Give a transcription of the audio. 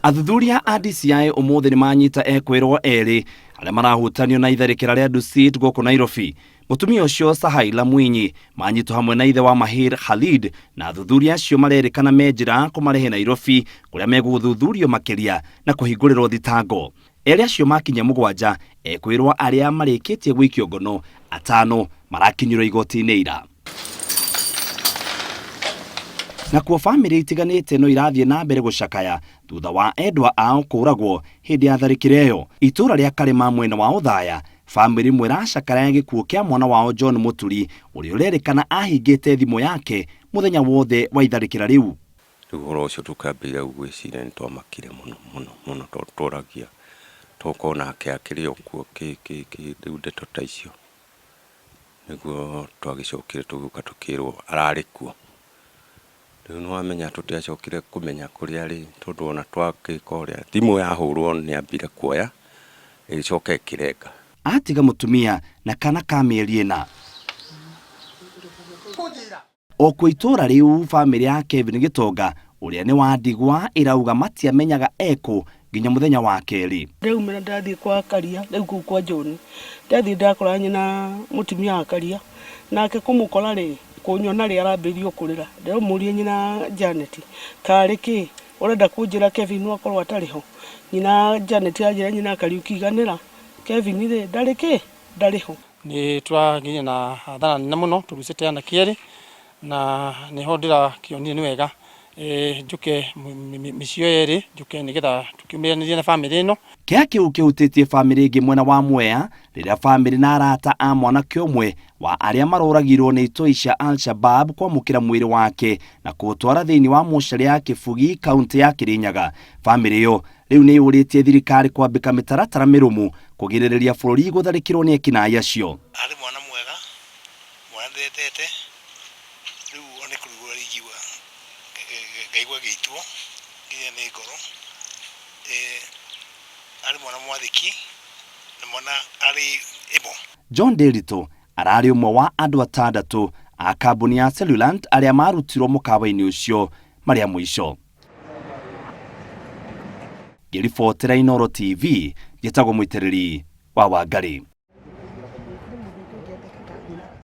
Athuthuria a DCI umuthi ni manyita ekwirwo eri aria marahutanio na itharikira ria Dusit guku Nairobi. Mutumia ucio Sahaila Mwinyi manyitwo hamwe na ithe wa Mahir Khalid na athuthuria acio marerikana menjira kumarehe Nairobi kuria megũthuthurio makiria na kuhingurirwo thitango. Eri acio makinya mugwanja ekwirwo aria marikitie guikio ngono, atano marakinyirwo igoti-ini ira. Na kuo family itiganite no irathie na mbere gucakaya thutha wa endwa ao kuragwo hindi ya tharikira iyo. Itura ria Karima mwena wa uthaya, family imwe iracakaya gikuo kia mwana wao John Muturi uria urerikana ahingite thimu yake muthenya wothe wa itharikira riu. Uhoro ucio tukambira gwicira ni twamakire muno turagia tukona ake akiri okuo riu ndeto ta icio niguo twagicokire tuguka tukirwo arari kuo. Nwamenya tutiacokire kumenya kuria ari tondu ona twakika uria thimu yahurwo ni ambire kuoya icoka ikirenga. Atiga Mutumia na kana ka mieri ina. Okwo itura riu family ya Kevin Gitonga uria ni wandigwa irauga matiamenyaga eko nginya muthenya wa keri. Riu mena ndathie kwa Karia riu kwa John ndathie ndakora nyina Mutumia akaria nake kumukora ri kunyona ri arambirio kurira ndio murie nyina Janet kariki urenda kunjira Kevin wakorwo atariho. Nyina Janet ajira nyina akariukiganira Kevin ri ndariho ni twaginya na hathara nene muno turusite ana kieri na ni hodira kionire ni wega njuke micio eri njuke nigetha tukiumiranirie na family ino. Kia kiu kiutitie family ingi mwena wa Mwea riria family na arata a mwana kiumwe wa aria maroragirwo ni itoi cia Al-Shabaab kwamukira mwiri wake na kuutwara thiini wa mucari ya Kibugi kaunti ya Kirinyaga. Family iyo riu ni yuritie thirikari kwambika mitaratara mirumu kugiririria bururi gutharikirwo ni ekinaĩ acio. Ari mwana mwega mwana ndetete riu one kurugura rigiwa gaigwa giitwo nginya ni ngoro ari mwana mwathiki na mwana ari ibo. John Derito arari umwe wa andu atandatu a kambuni ya Cellulant aria marutirwo mukawa-ini ucio maria mwisho. Ngiribotera Inooro TV, gitagwo Muitiriri wa Wangari.